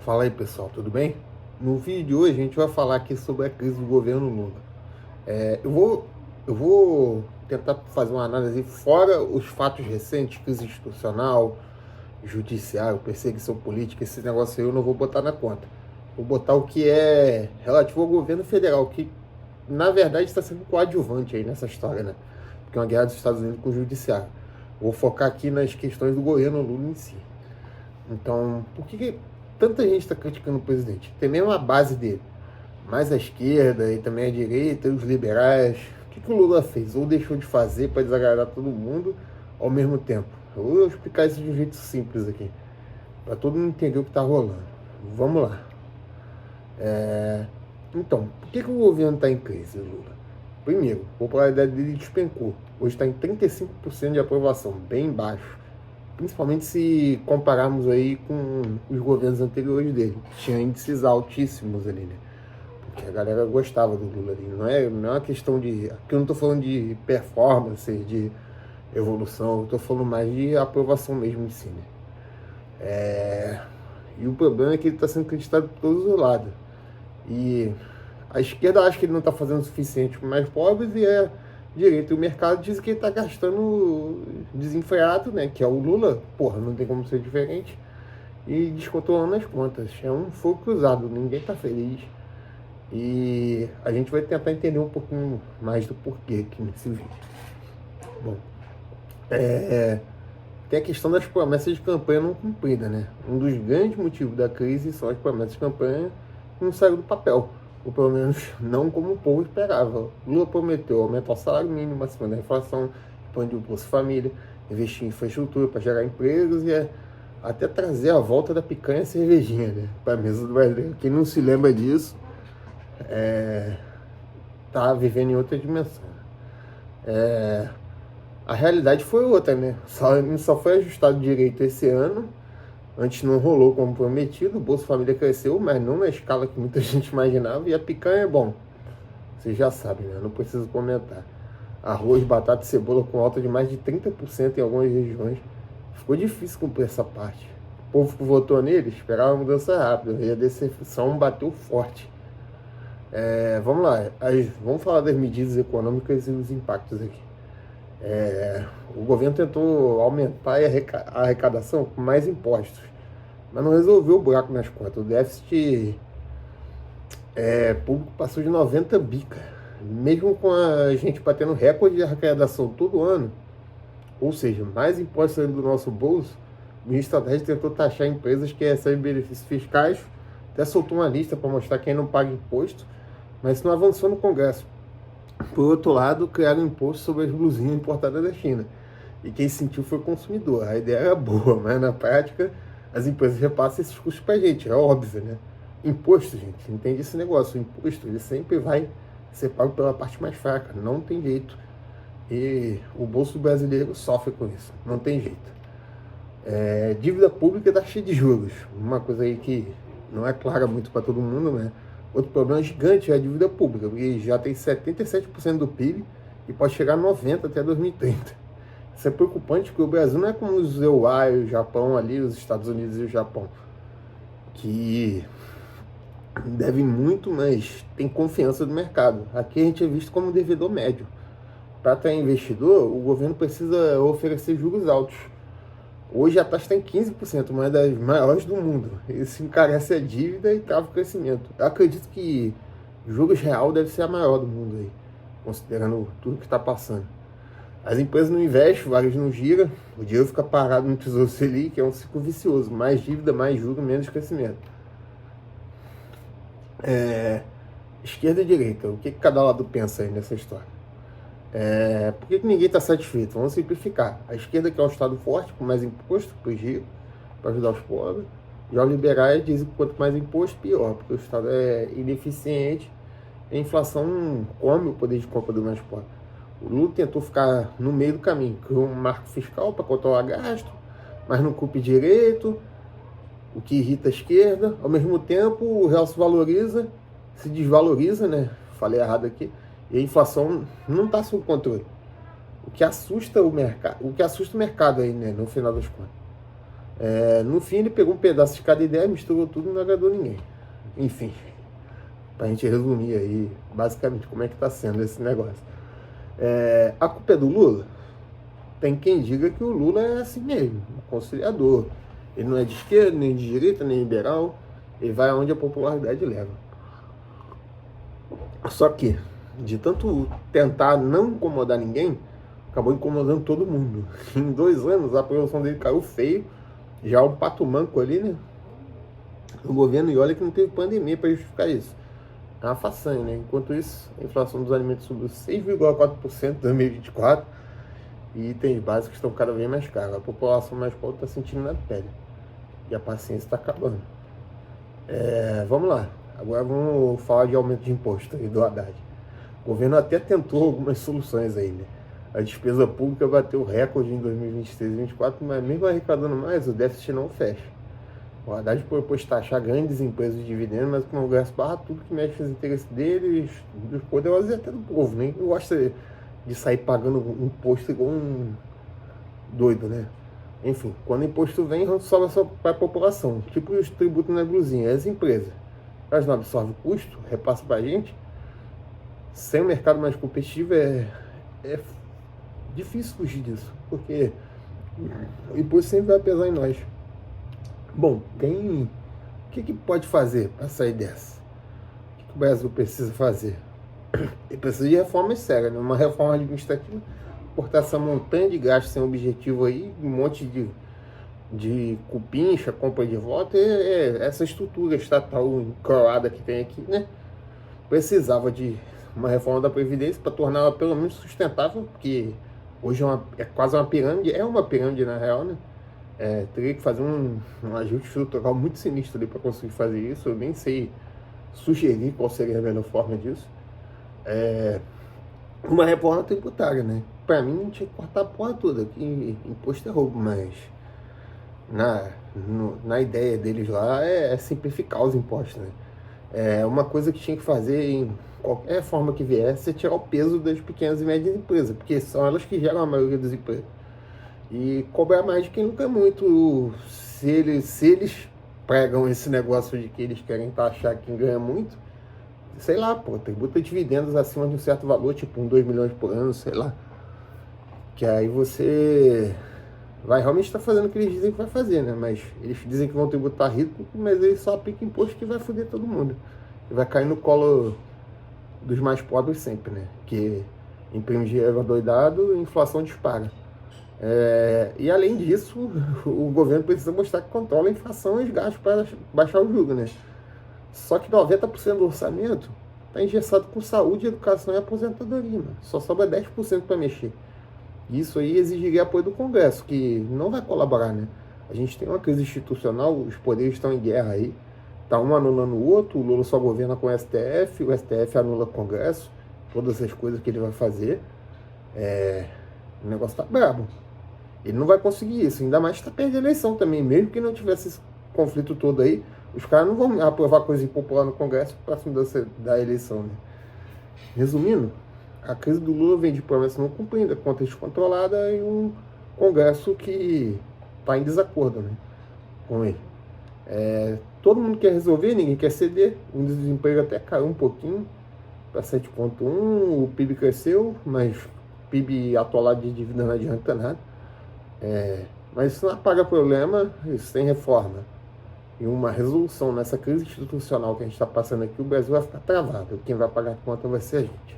Fala aí, pessoal, tudo bem? No vídeo de hoje a gente vai falar aqui sobre a crise do governo Lula. Eu vou tentar fazer uma análise fora os fatos recentes, crise institucional, judiciário, perseguição política, esse negócio aí eu não vou botar na conta. Vou botar o que é relativo ao governo federal, que na verdade está sendo coadjuvante aí nessa história, né? Porque é uma guerra dos Estados Unidos com o judiciário. Vou focar aqui nas questões do governo Lula em si. Então, por que tanta gente está criticando o presidente? Tem mesmo a base dele, mais a esquerda e também a direita e os liberais. O que o Lula fez? Ou deixou de fazer para desagradar todo mundo ao mesmo tempo? Eu vou explicar isso de um jeito simples aqui, para todo mundo entender o que está rolando. Vamos lá. Então, por que o governo está em crise, Lula? Primeiro, a popularidade dele despencou. Hoje está em 35% de aprovação, bem baixo. Principalmente se compararmos aí com os governos anteriores dele. Tinha índices altíssimos ali, né? Porque a galera gostava do Lula ali. Não é uma questão de... Aqui eu não estou falando de performance, de evolução. Eu estou falando mais de aprovação mesmo em si, né? E o problema é que ele está sendo criticado por todos os lados. E a esquerda acha que ele não está fazendo o suficiente para os mais pobres e a direita e o mercado diz que ele está gastando desenfreado, né? Que é o Lula, porra, não tem como ser diferente. E descontrolando as contas. É um fogo cruzado, ninguém está feliz. E a gente vai tentar entender um pouquinho mais do porquê aqui nesse vídeo. Bom, tem a questão das promessas de campanha não cumpridas, né? Um dos grandes motivos da crise são as promessas de campanha que não saíram do papel, ou pelo menos não como o povo esperava. Lula prometeu aumentar o salário mínimo acima da inflação, expandir o Bolsa Família, investir em infraestrutura para gerar empregos e até trazer a volta da picanha e cervejinha, né, para a mesa do brasileiro. Quem não se lembra disso tá vivendo em outra dimensão. A realidade foi outra, né? Só foi ajustado direito esse ano. Antes não rolou como prometido, o Bolsa Família cresceu, mas não na escala que muita gente imaginava. E a picanha é bom, vocês já sabem, né? Não preciso comentar. Arroz, batata e cebola com alta de mais de 30% em algumas regiões. Ficou difícil cumprir essa parte. O povo que votou nele esperava uma mudança rápida, e a decepção bateu forte. Vamos lá, vamos falar das medidas econômicas e os impactos aqui. O governo tentou aumentar a arrecadação com mais impostos, mas não resolveu o buraco nas contas. O déficit público passou de 90 bi, cara. Mesmo com a gente batendo recorde de arrecadação todo ano, ou seja, mais impostos saindo do nosso bolso, o ministro Haddad tentou taxar empresas que recebem benefícios fiscais, até soltou uma lista para mostrar quem não paga imposto, mas isso não avançou no Congresso. Por outro lado, criaram um imposto sobre as blusinhas importadas da China. E quem sentiu foi o consumidor. A ideia era boa, mas na prática as empresas repassam esses custos pra gente, é óbvio, né? Imposto, gente, entende esse negócio. O imposto, ele sempre vai ser pago pela parte mais fraca, não tem jeito. E o bolso brasileiro sofre com isso, não tem jeito. Dívida pública está cheia de juros. Uma coisa aí que não é clara muito para todo mundo, né? Outro problema gigante é a dívida pública, porque já tem 77% do PIB e pode chegar a 90% até 2030. Isso é preocupante, porque o Brasil não é como os EUA e o Japão ali, os Estados Unidos e o Japão, que devem muito, mas tem confiança do mercado. Aqui a gente é visto como devedor médio. Para atrair investidor, o governo precisa oferecer juros altos. Hoje a taxa está em 15%, uma das maiores do mundo. Isso encarece a dívida e trava o crescimento. Eu acredito que juros real deve ser a maior do mundo aí, considerando tudo que está passando. As empresas não investem, o varejo não gira, o dinheiro fica parado no Tesouro Selic, que é um ciclo vicioso. Mais dívida, mais juros, menos crescimento. Esquerda e direita, o que cada lado pensa aí nessa história? Por que ninguém está satisfeito? Vamos simplificar. A esquerda quer um Estado forte, com mais imposto para os ricos, para ajudar os pobres. Já os liberais dizem que quanto mais imposto, pior, porque o Estado é ineficiente e a inflação come o poder de compra do mais pobre. O Lula tentou ficar no meio do caminho, criou um marco fiscal para controlar gasto, mas não cumpre direito, o que irrita a esquerda. Ao mesmo tempo, o real se desvaloriza, né? Falei errado aqui. E a inflação não está sob controle. O que assusta o mercado aí, né, no final das contas. No fim, ele pegou um pedaço de cada ideia, misturou tudo e não agradou ninguém. Enfim, pra gente resumir aí, basicamente, como é que tá sendo esse negócio. A culpa é do Lula? Tem quem diga que o Lula é assim mesmo, um conciliador. Ele não é de esquerda, nem de direita, nem liberal. Ele vai aonde a popularidade leva. Só que, de tanto tentar não incomodar ninguém, acabou incomodando todo mundo. Em 2 anos, a aprovação dele caiu feio. Já um pato manco ali, né? No governo, e olha que não teve pandemia para justificar isso. É uma façanha, né? Enquanto isso, a inflação dos alimentos subiu 6,4% em 2024 e itens básicos estão cada vez mais caros. A população mais pobre está sentindo na pele. E a paciência está acabando. Vamos lá. Agora vamos falar de aumento de imposto aí do Haddad. O governo até tentou algumas soluções aí, né? A despesa pública bateu recorde em 2023 e 2024, mas mesmo arrecadando mais, o déficit não fecha. O Haddad propôs taxar grandes empresas de dividendos, mas o Congresso barra tudo que mexe nos interesses deles, dos poderosos e até do povo, né? Eu gosto de sair pagando imposto igual um doido, né? Enfim, quando o imposto vem, sobra só para a população. Tipo os tributos na blusinha, as empresas. Elas não absorvem custo, repassa para a gente. Sem um mercado mais competitivo é difícil fugir disso, porque o imposto sempre vai pesar em nós. Bom, o que pode fazer para sair dessa? O que o Brasil precisa fazer? Ele precisa de reformas sérias, né? Uma reforma administrativa, cortar essa montanha de gastos sem objetivo aí, um monte de cupincha, compra de voto, essa estrutura estatal encroada que tem aqui, né? Precisava de uma reforma da Previdência para torná-la pelo menos sustentável, porque hoje é quase uma pirâmide, é uma pirâmide na real, né? Teria que fazer um ajuste estrutural muito sinistro ali para conseguir fazer isso. Eu nem sei sugerir qual seria a melhor forma disso. Uma reforma tributária, né? Para mim, tinha que cortar a porra toda, que imposto é roubo, mas na ideia deles lá é simplificar os impostos, né? Uma coisa que tinha que fazer em qualquer forma que viesse é tirar o peso das pequenas e médias empresas, porque são elas que geram a maioria dos empregos. E cobrar mais de quem lucra muito. Se eles pregam esse negócio de que eles querem taxar quem ganha muito, sei lá, pô, tributa dividendos acima de um certo valor, tipo 2 milhões por ano, sei lá. Que aí você vai realmente estar fazendo o que eles dizem que vai fazer, né? Mas eles dizem que vão tributar rico, mas eles só aplicam imposto que vai foder todo mundo. E vai cair no colo dos mais pobres sempre, né? Que imprime dinheiro doidado e a inflação dispara. E além disso, o governo precisa mostrar que controla a inflação e os gastos para baixar o juros, né? Só que 90% do orçamento está engessado com saúde, educação e aposentadoria, mano. Só sobra 10% para mexer. Isso aí exigiria apoio do Congresso, que não vai colaborar, né? A gente tem uma crise institucional, os poderes estão em guerra aí. Tá um anulando o outro, o Lula só governa com o STF anula o Congresso, todas as coisas que ele vai fazer. O negócio tá brabo. Ele não vai conseguir isso, ainda mais que tá perdendo a eleição também. Mesmo que não tivesse esse conflito todo aí, os caras não vão aprovar coisa impopular no Congresso próximo da eleição, né? Resumindo, a crise do Lula vem de promessa não cumprida, conta descontrolada e um Congresso que está em desacordo, né, com ele. Todo mundo quer resolver, ninguém quer ceder. O desemprego até caiu um pouquinho para 7,1, o PIB cresceu, mas o PIB atolado de dívida não adianta nada. Mas isso não apaga problema, isso tem reforma. E uma resolução nessa crise institucional que a gente está passando aqui, o Brasil vai ficar travado. Quem vai pagar a conta vai ser a gente.